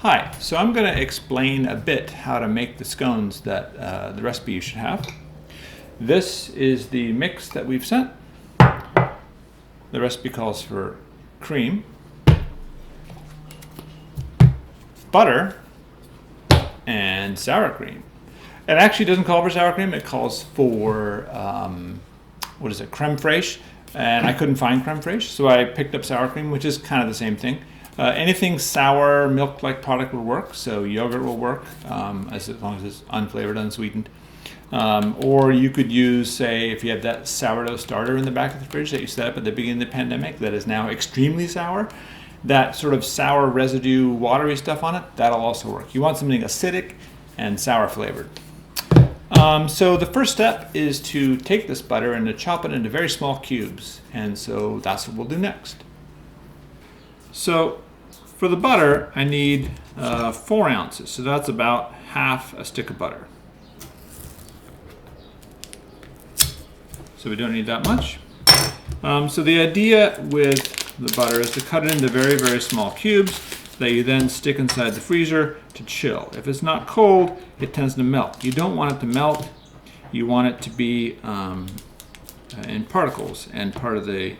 Hi, so I'm going to explain a bit how to make the scones that the recipe you should have. This is the mix that we've sent. The recipe calls for cream, butter, and sour cream. It actually doesn't call for sour cream, it calls for, creme fraiche. And I couldn't find creme fraiche, so I picked up sour cream, which is kind of the same thing. Anything sour, milk-like product will work, so yogurt will work, as long as it's unflavored, unsweetened. Or you could use, say, if you have that sourdough starter in the back of the fridge that you set up at the beginning of the pandemic that is now extremely sour, that sort of sour residue, watery stuff on it, that'll also work. You want something acidic and sour flavored. So the first step is to take this butter and to chop it into very small cubes, and so that's what we'll do next. So for the butter, I need 4 ounces, so that's about half a stick of butter. So we don't need that much. So the idea with the butter is to cut it into very, very small cubes that you then stick inside the freezer to chill. If it's not cold, it tends to melt. You don't want it to melt. You want it to be in particles and part of the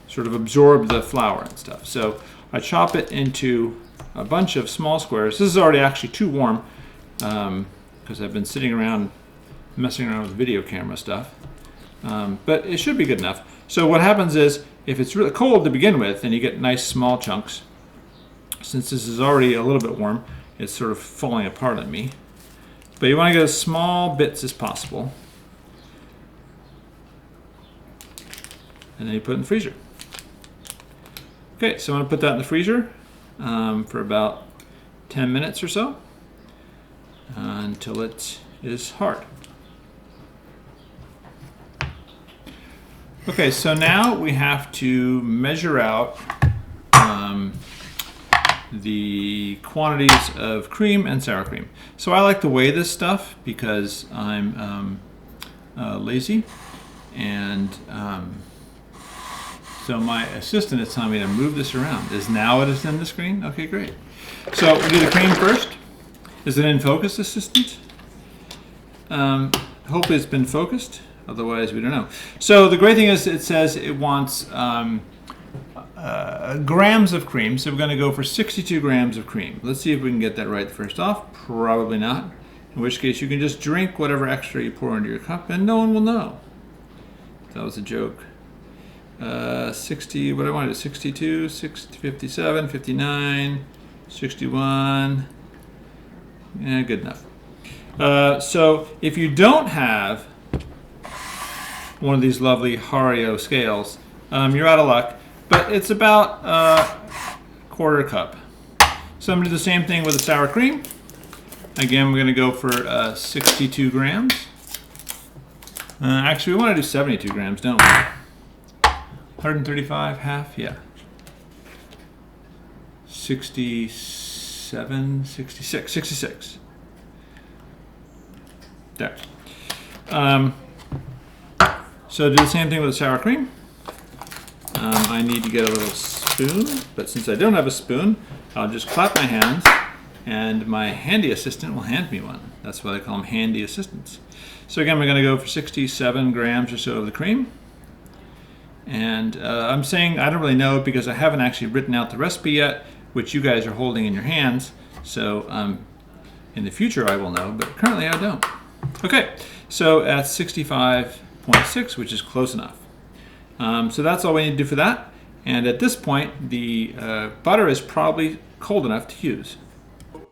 sort of absorb the flour and stuff. So I chop it into a bunch of small squares. This is already actually too warm because I've been sitting around messing around with video camera stuff. But it should be good enough. So what happens is, if it's really cold to begin with, then you get nice small chunks. Since this is already a little bit warm, it's sort of falling apart on me. But you want to get as small bits as possible. And then you put it in the freezer. Okay, so I'm going to put that in the freezer for about 10 minutes or so until it is hard. Okay, so now we have to measure out the quantities of cream and sour cream. So I like to weigh this stuff because I'm lazy, and so my assistant is telling me to move this around. Is now it is in the screen? Okay, great. So we'll do the cream first. Is it in focus, assistant? Hopefully it's been focused. Otherwise, we don't know. So the great thing is it says it wants grams of cream. So we're going to go for 62 grams of cream. Let's see if we can get that right first off. Probably not. In which case, you can just drink whatever extra you pour into your cup, and no one will know. That was a joke. 60, what do I want to do? 62, 60, 57, 59, 61. Yeah, good enough. So if you don't have one of these lovely Hario scales, you're out of luck, but it's about a quarter cup. So I'm going to do the same thing with the sour cream. Again, we're going to go for 62 grams. Actually, we want to do 72 grams, don't we? 135, half, yeah. 67, 66, 66. There. So do the same thing with the sour cream. I need to get a little spoon, but since I don't have a spoon, I'll just clap my hands, and my handy assistant will hand me one. That's why I call them handy assistants. So again, we're going to go for 67 grams or so of the cream. And I'm saying I don't really know because I haven't actually written out the recipe yet, which you guys are holding in your hands. So in the future I will know, but currently I don't. Okay, so at 65.6, which is close enough. So that's all we need to do for that. And at this point, the butter is probably cold enough to use.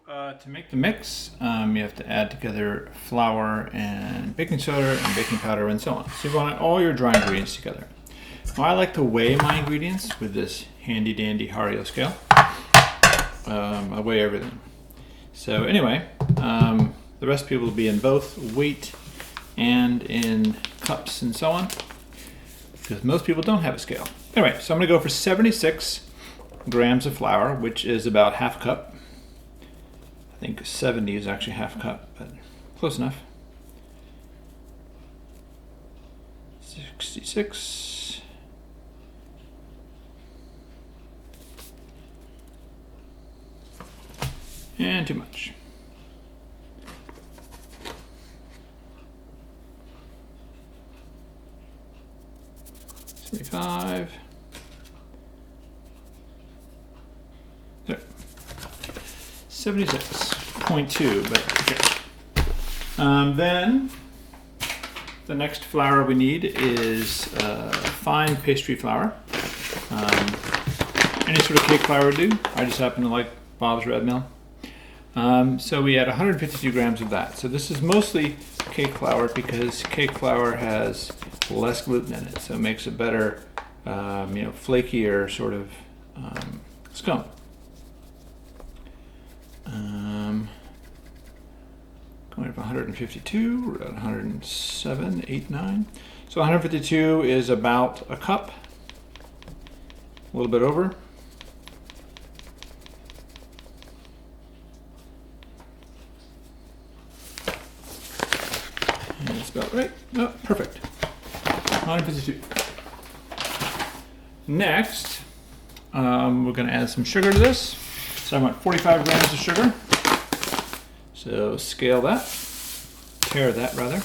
To make the mix, you have to add together flour and baking soda and baking powder and so on. So you want all your dry ingredients together. Now, I like to weigh my ingredients with this handy dandy Hario scale. I weigh everything. So anyway, the recipe will be in both weight and in cups and so on, because most people don't have a scale. Anyway, so I'm going to go for 76 grams of flour, which is about half a cup. I think 70 is actually half a cup, but close enough. 66. And too much. $75. There. 76.2, but okay. Then the next flour we need is fine pastry flour. Any sort of cake flour would do. I just happen to like Bob's Red Mill. So we add 152 grams of that. So this is mostly cake flour because cake flour has less gluten in it, so it makes a better, flakier sort of scone. Going up 152, we're at 107, 8, 9. So 152 is about a cup, a little bit over. And that's about right. Oh, perfect. 152. Next, we're going to add some sugar to this. So I want 45 grams of sugar. So scale that, tare that rather. I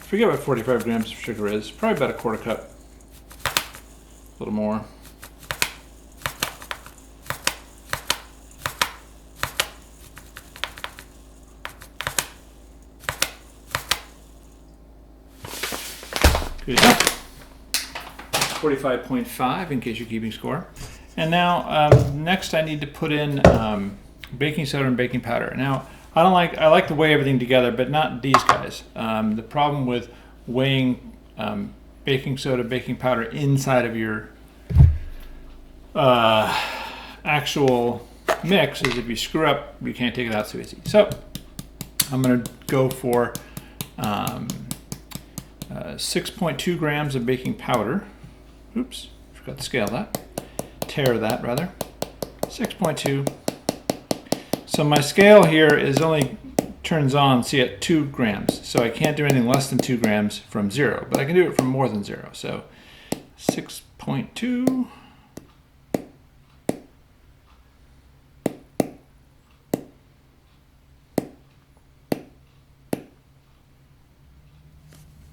forget what 45 grams of sugar is, probably about a quarter cup, a little more. Good enough. 45.5 in case you're keeping score. And now next I need to put in baking soda and baking powder. Now I like to weigh everything together, but not these guys. The problem with weighing baking soda, baking powder inside of your actual mix is if you screw up, you can't take it out so easy. So I'm going to go for 6.2 grams of baking powder. Oops, forgot to scale that. Tare that rather. 6.2. So my scale here is only turns on, see, at 2 grams. So I can't do anything less than 2 grams from 0, but I can do it from more than 0. So 6.2.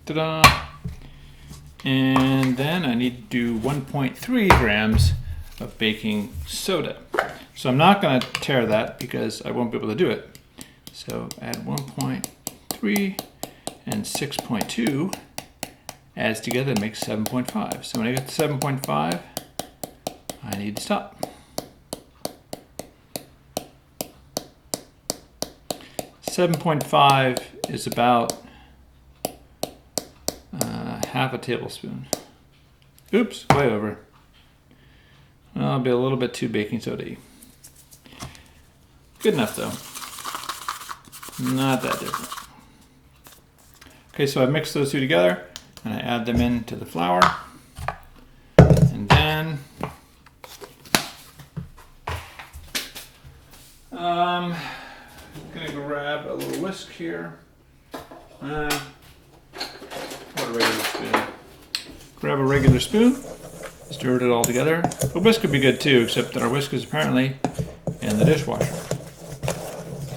Ta-da! And then I need to do 1.3 grams of baking soda. So I'm not going to tare that because I won't be able to do it. So add 1.3 and 6.2 adds together to make 7.5. So when I get to 7.5, I need to stop. $7.5 is about half a tablespoon. Oops, way over. Well, I'll be a little bit too baking soda-y. Good enough though. Not that different. Okay, so I mix those two together and I add them into the flour. And then I'm gonna grab a little whisk here. Grab a regular spoon, stir it all together. A whisk could be good too, except that our whisk is apparently in the dishwasher.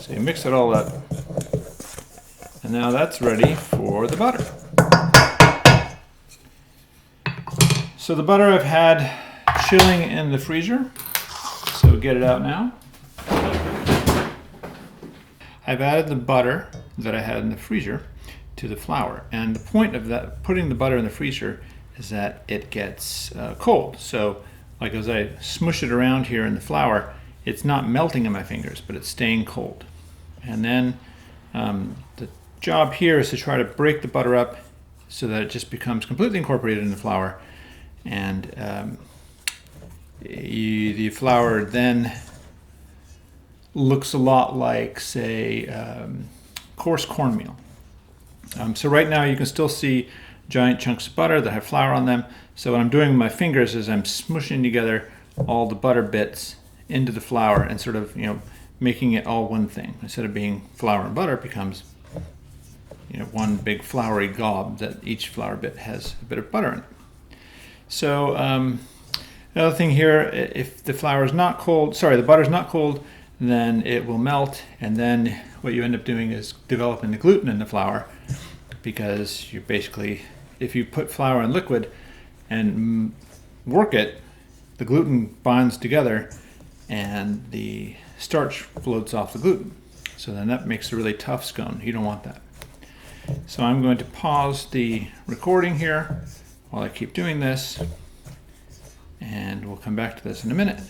So you mix it all up. And now that's ready for the butter. So the butter I've had chilling in the freezer, so get it out now. I've added the butter that I had in the freezer to the flour. And the point of that, putting the butter in the freezer, is that it gets cold. So like as I smush it around here in the flour, it's not melting in my fingers, but it's staying cold. And then the job here is to try to break the butter up so that it just becomes completely incorporated in the flour. And the flour then looks a lot like, say, coarse cornmeal. So right now you can still see giant chunks of butter that have flour on them. So what I'm doing with my fingers is I'm smushing together all the butter bits into the flour and sort of, making it all one thing. Instead of being flour and butter, it becomes, one big floury gob that each flour bit has a bit of butter in it. So another thing here, if the flour is not cold, sorry, the butter is not cold, then it will melt, and then what you end up doing is developing the gluten in the flour, because you basically, if you put flour in liquid and work it, the gluten bonds together and the starch floats off the gluten. So then that makes a really tough scone. You don't want that. So I'm going to pause the recording here while I keep doing this, and we'll come back to this in a minute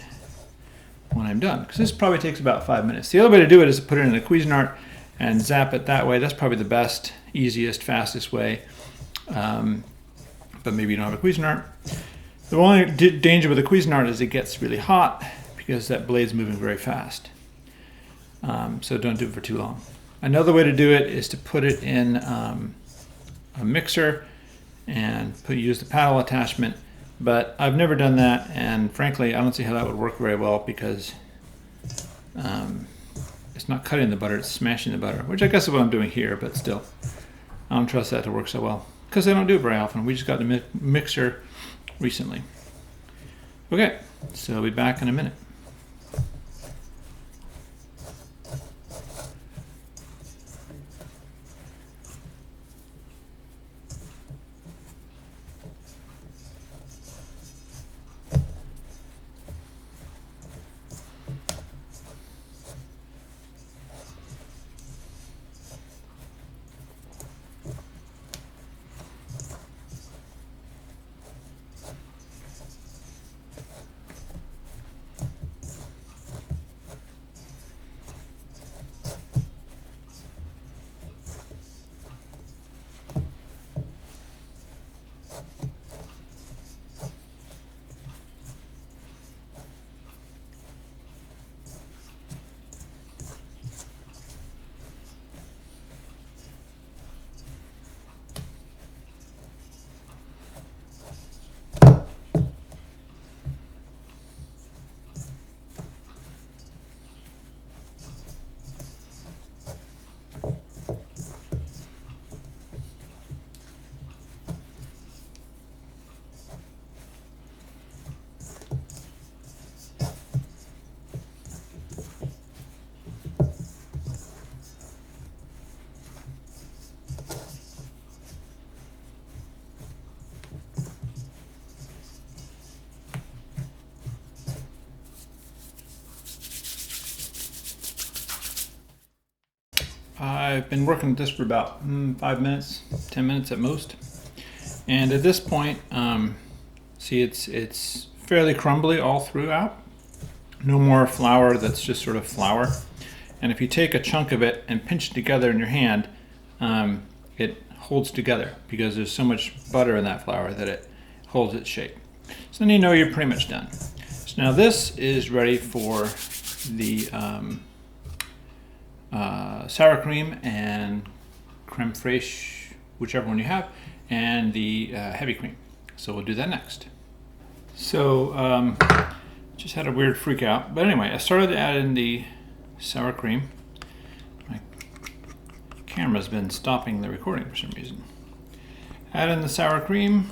when I'm done, because this probably takes about 5 minutes. The other way to do it is to put it in a Cuisinart and zap it that way. That's probably the best, easiest, fastest way. But maybe you don't have a Cuisinart. The only danger with a Cuisinart is it gets really hot because that blade's moving very fast. So don't do it for too long. Another way to do it is to put it in a mixer and use the paddle attachment. But I've never done that, and frankly, I don't see how that would work very well, because it's not cutting the butter, it's smashing the butter, which I guess is what I'm doing here, but still, I don't trust that to work so well, because I don't do it very often. We just got the mixer recently. Okay, so I'll be back in a minute. I've been working at this for about 5 minutes, 10 minutes at most. And at this point, see, it's fairly crumbly all throughout. No more flour that's just sort of flour. And if you take a chunk of it and pinch it together in your hand, it holds together because there's so much butter in that flour that it holds its shape. So then you know you're pretty much done. So now this is ready for the sour cream and creme fraiche, whichever one you have, and the heavy cream. So we'll do that next. So just had a weird freak out, but anyway, I started to add in the sour cream. My camera's been stopping the recording for some reason. Add in the sour cream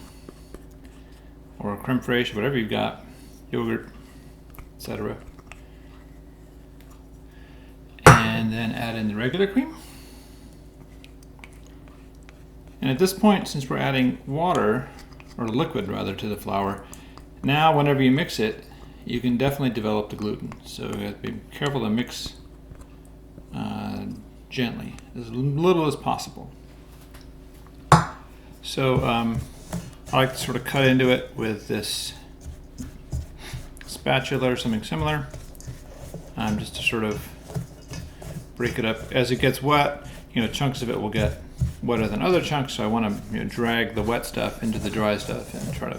or creme fraiche, whatever you've got, yogurt, etc. And then add in the regular cream. And at this point, since we're adding water, or liquid rather, to the flour, now whenever you mix it, you can definitely develop the gluten. So you have to be careful to mix gently, as little as possible. So I like to sort of cut into it with this spatula or something similar, just to sort of break it up. As it gets wet, chunks of it will get wetter than other chunks, so I want to drag the wet stuff into the dry stuff and try to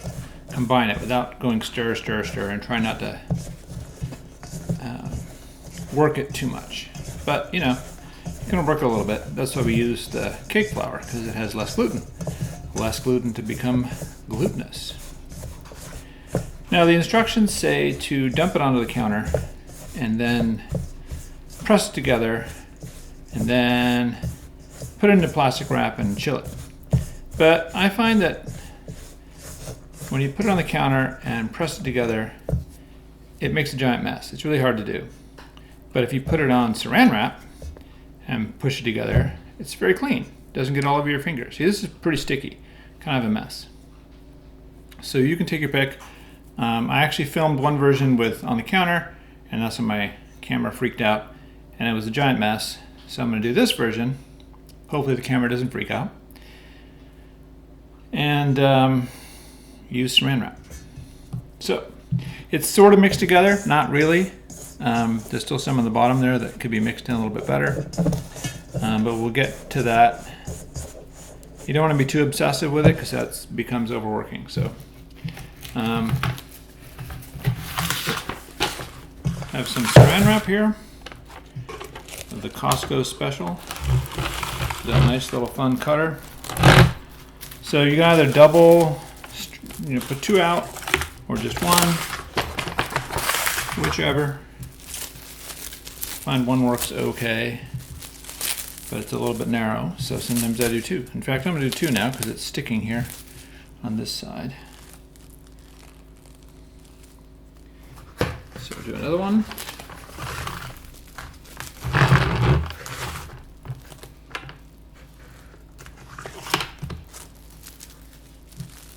combine it without going stir, stir, stir, and try not to work it too much. But you can work it a little bit. That's why we use the cake flour, because it has less gluten. Less gluten to become glutinous. Now the instructions say to dump it onto the counter and then press it together and then put it into plastic wrap and chill it. But I find that when you put it on the counter and press it together, it makes a giant mess. It's really hard to do. But if you put it on saran wrap and push it together, it's very clean. Doesn't get all over your fingers. See, this is pretty sticky, kind of a mess. So you can take your pick. I actually filmed one version on the counter, and that's when my camera freaked out, and it was a giant mess. So I'm going to do this version. Hopefully the camera doesn't freak out. And use saran wrap. So it's sort of mixed together, not really. There's still some on the bottom there that could be mixed in a little bit better. But we'll get to that. You don't want to be too obsessive with it because that becomes overworking. So I have some saran wrap here of the Costco special. It's a nice little fun cutter. So you can either double, put 2 out or just 1, whichever. Find 1 works okay, but it's a little bit narrow, so sometimes I do 2. In fact, I'm going to do 2 now because it's sticking here on this side. So we'll do another one.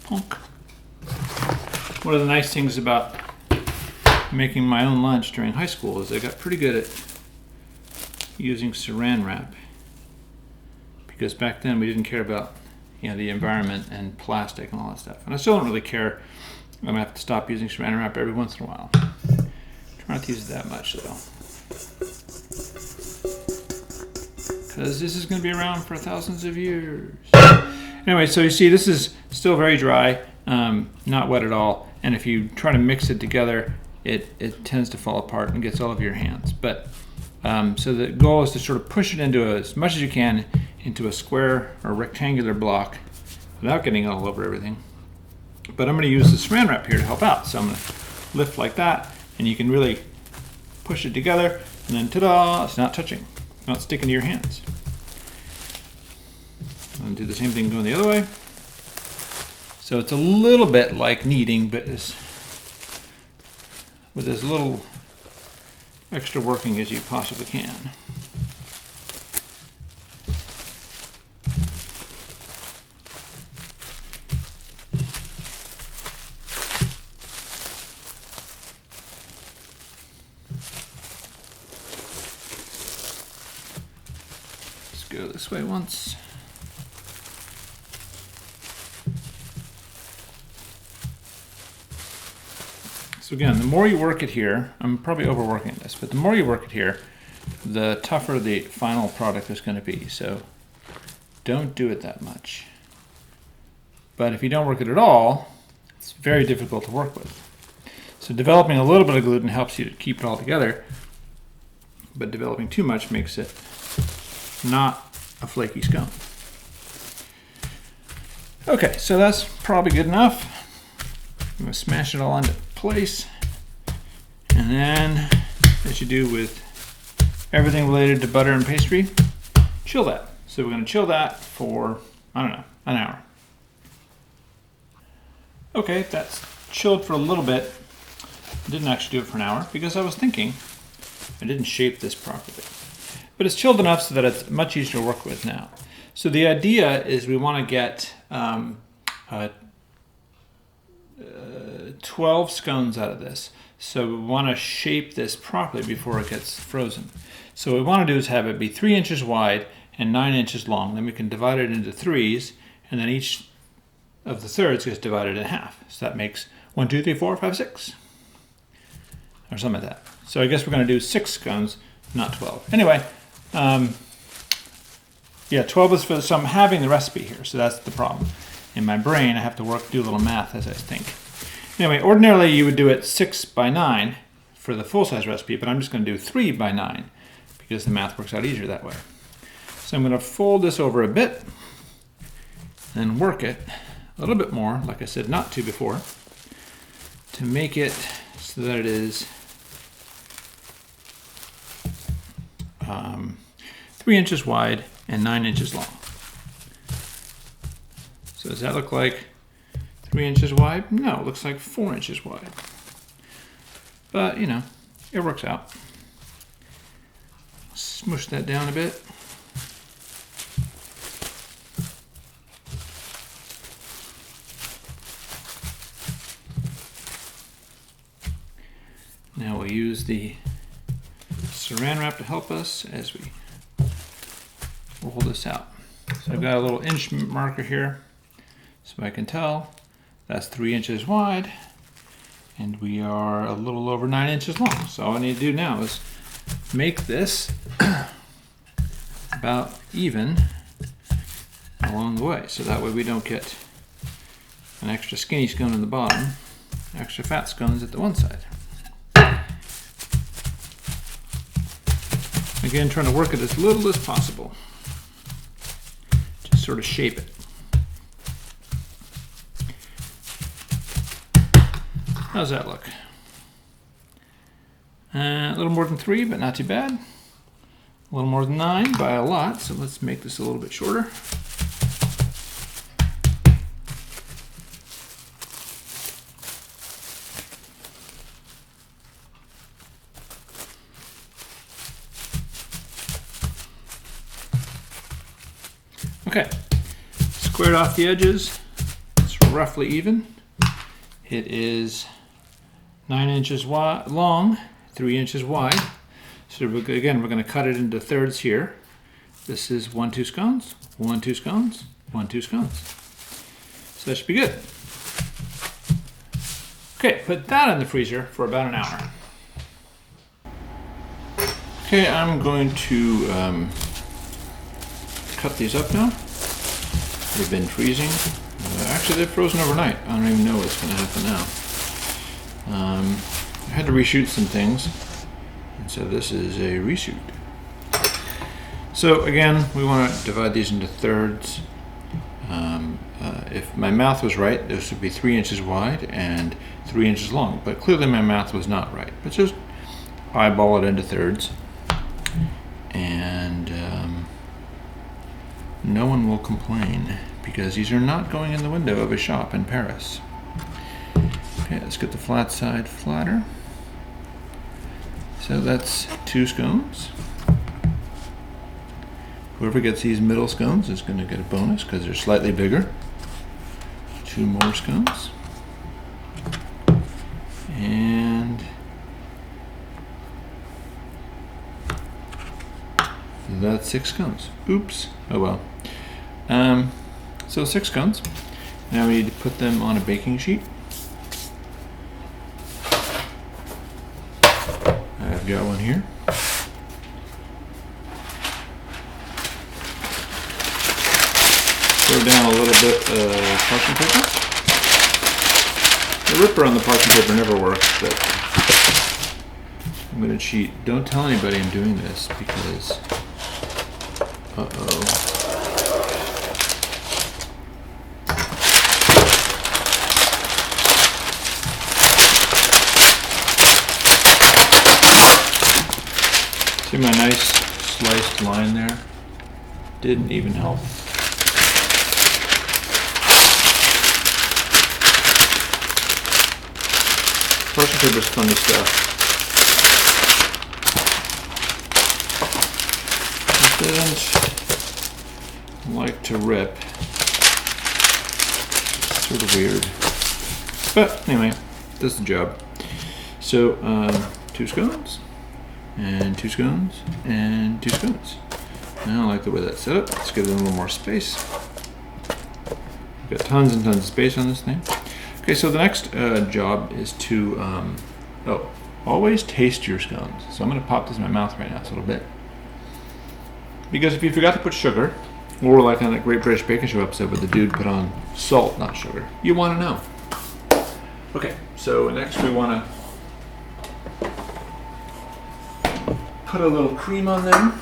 Honk. One of the nice things about making my own lunch during high school is I got pretty good at using saran wrap, because back then we didn't care about the environment and plastic and all that stuff. And I still don't really care. I'm gonna have to stop using saran wrap every once in a while. Try not to use it that much though, because this is going to be around for thousands of years. Anyway, so you see this is still very dry, not wet at all, and if you try to mix it together, it tends to fall apart and gets all over your hands. But so the goal is to sort of push it into as much as you can into a square or rectangular block without getting all over everything. But I'm going to use the saran wrap here to help out. So I'm going to lift like that, and you can really push it together, and then ta-da, it's not touching, not sticking to your hands. And do the same thing going the other way. So it's a little bit like kneading, but with as little extra working as you possibly can. Let's go this way once. So again, the more you work it here, I'm probably overworking this, but the more you work it here, the tougher the final product is going to be. So don't do it that much. But if you don't work it at all, it's very difficult to work with. So developing a little bit of gluten helps you to keep it all together, but developing too much makes it not a flaky scone. Okay, so that's probably good enough. I'm going to smash it all into place, and then, as you do with everything related to butter and pastry, chill that. So we're going to chill that for, I don't know, an hour. Okay, that's chilled for a little bit. I didn't actually do it for an hour because I was thinking I didn't shape this properly. But it's chilled enough so that it's much easier to work with now. So the idea is we want to get 12 scones out of this. So we want to shape this properly before it gets frozen. So what we want to do is have it be 3 inches wide and 9 inches long. Then we can divide it into threes, and then each of the thirds gets divided in half. So that makes 1, 2, 3, 4, 5, 6. Or something like that. So I guess we're going to do 6 scones, not 12. Anyway, yeah, 12 is for some having the recipe here, so that's the problem. In my brain, I have to do a little math as I think. Anyway, ordinarily you would do it 6 by 9 for the full-size recipe, but I'm just going to do 3 by 9 because the math works out easier that way. So I'm going to fold this over a bit and work it a little bit more, like I said not to before, to make it so that it is 3 inches wide and 9 inches long. So does that look like 3 inches wide? No, it looks like 4 inches wide. But, you know, it works out. Smush that down a bit. Now we'll use the saran wrap to help us as we roll this out. So I've got a little inch marker here so I can tell that's 3 inches wide and we are a little over 9 inches long. So all I need to do now is make this about even along the way, so that way we don't get an extra skinny scone in the bottom, extra fat scones at the one side. Again, trying to work it as little as possible. Just sort of shape it. How's that look? A little more than 3, but not too bad. A little more than 9 by a lot, so let's make this a little bit shorter. Okay, squared off the edges. It's roughly even. It is 9 inches long, 3 inches wide. So again, we're going to cut it into thirds here. This is 1, 2 scones, 1, 2 scones, 1, 2 scones. So that should be good. Okay, put that in the freezer for about an hour. Okay, I'm going to cut these up now. They've been freezing. Actually, they've frozen overnight. I don't even know what's going to happen now. I had to reshoot some things. And so this is a reshoot. So again, we want to divide these into thirds. If my math was right, this would be 3 inches wide and 3 inches long. But clearly my math was not right. But just eyeball it into thirds. And no one will complain because these are not going in the window of a shop in Paris. Okay, let's get the flat side flatter. So that's 2 scones. Whoever gets these middle scones is going to get a bonus because they're slightly bigger. 2 more scones. And that's 6 scones. Oops. Oh well. So 6 scones. Now we need to put them on a baking sheet. I've got one here. Throw down a little bit of parchment paper. The ripper on the parchment paper never works, but I'm going to cheat. Don't tell anybody I'm doing this because, uh-oh. See my nice sliced line there? Didn't even help. Parchment paper is funny stuff. It doesn't like to rip. It's sort of weird. But anyway, does the job. So 2 scones. And 2 scones, and 2 scones. Now I like the way that's set up. Let's give it a little more space. We've got tons and tons of space on this thing. Okay, so the next job is to, always taste your scones. So I'm going to pop this in my mouth right now, just a little bit. Because if you forgot to put sugar, or like on that Great British Baking Show episode where the dude put on salt, not sugar, you want to know. Okay, so next we want to put a little cream on them.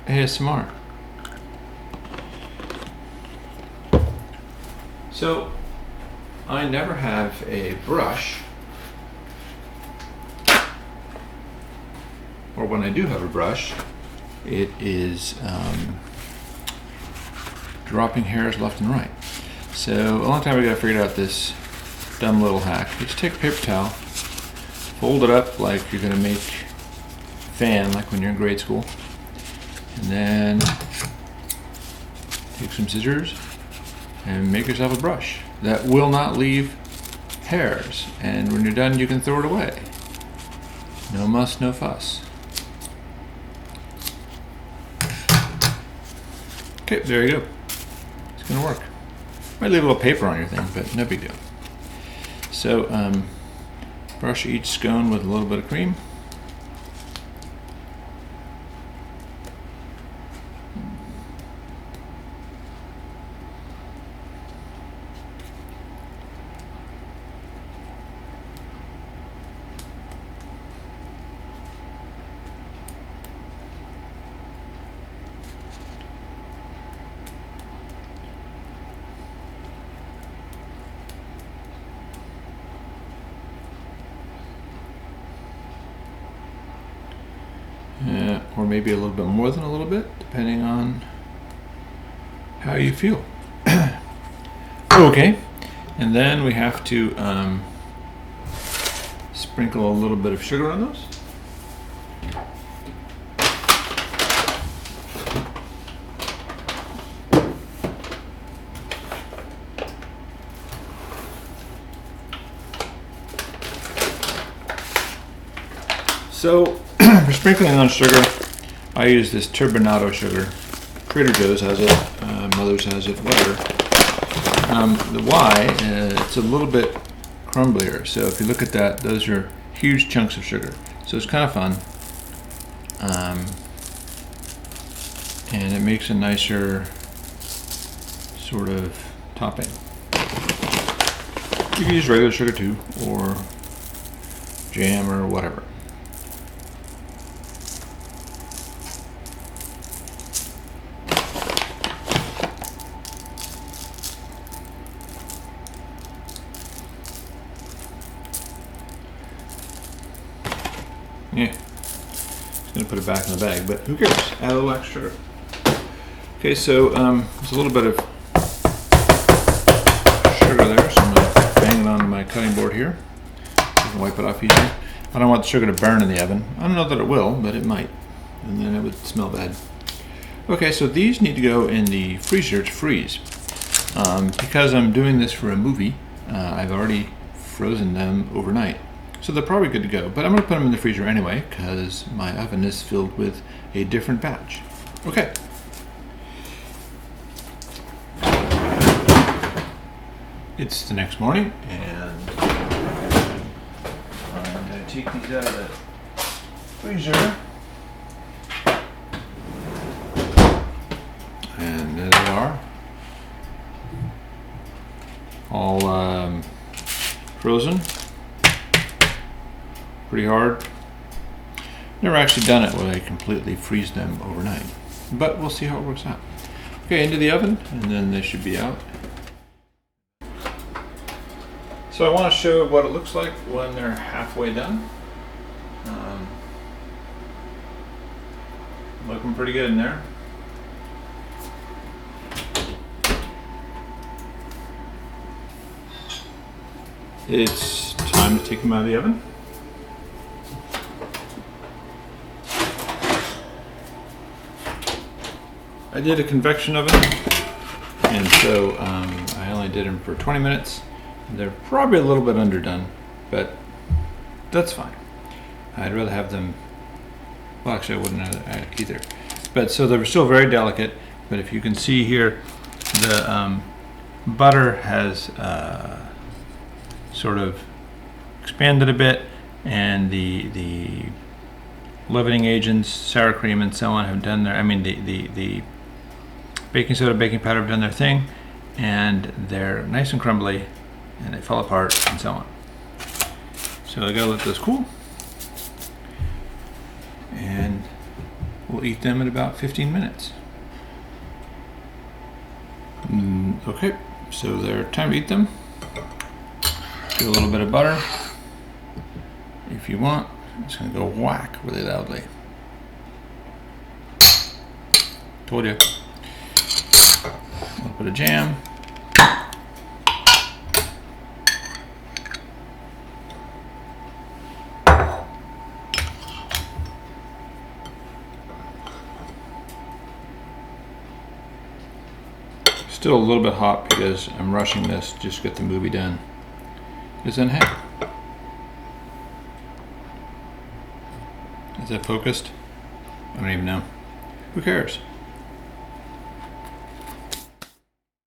ASMR. So, I never have a brush when I do have a brush, it is dropping hairs left and right. So a long time ago I figured out this dumb little hack. You just take a paper towel, fold it up like you're going to make a fan, like when you're in grade school, and then take some scissors and make yourself a brush that will not leave hairs, and when you're done you can throw it away. No muss, no fuss. Okay, there you go. It's gonna work. Might leave a little paper on your thing, but no big deal. So brush each scone with a little bit of cream. Or maybe a little bit more than a little bit, depending on how you feel. Okay, and then we have to sprinkle a little bit of sugar on those. So for sprinkling on sugar, I use this turbinado sugar. Trader Joe's has it, Mother's has it, whatever. The Y, it's a little bit crumblier. So if you look at that, those are huge chunks of sugar. So it's kind of fun. And it makes a nicer sort of topping. You can use regular sugar too, or jam or whatever. Yeah, just gonna put it back in the bag, but who cares? Add a little extra sugar. Okay, so there's a little bit of sugar there, so I'm gonna bang it onto my cutting board here. I can wipe it off easier. I don't want the sugar to burn in the oven. I don't know that it will, but it might, and then it would smell bad. Okay, so these need to go in the freezer to freeze. Because I'm doing this for a movie, I've already frozen them overnight. So they're probably good to go, but I'm going to put them in the freezer anyway because my oven is filled with a different batch. Okay. It's the next morning, and I'm going to take these out of the freezer. And there they are. All frozen. Pretty hard. Never actually done it where I completely freeze them overnight, but we'll see how it works out. Okay, into the oven, and then they should be out. So I want to show what it looks like when they're halfway done. Looking pretty good in there. It's time to take them out of the oven. I did a convection oven, and so I only did them for 20 minutes. They're probably a little bit underdone, but that's fine. I'd rather have them, well actually I wouldn't either. But so they're still very delicate, but if you can see here, the butter has sort of expanded a bit, and the leavening agents, sour cream and so on have done their, the baking soda, baking powder have done their thing, and they're nice and crumbly, and they fall apart and so on. So I gotta let those cool, and we'll eat them in about 15 minutes. Okay, so they're time to eat them. Do a little bit of butter if you want. I'm just gonna go whack really loudly. Told you. A little bit of jam. Still a little bit hot because I'm rushing this just to get the movie done. Is that hey? Is that focused? I don't even know. Who cares?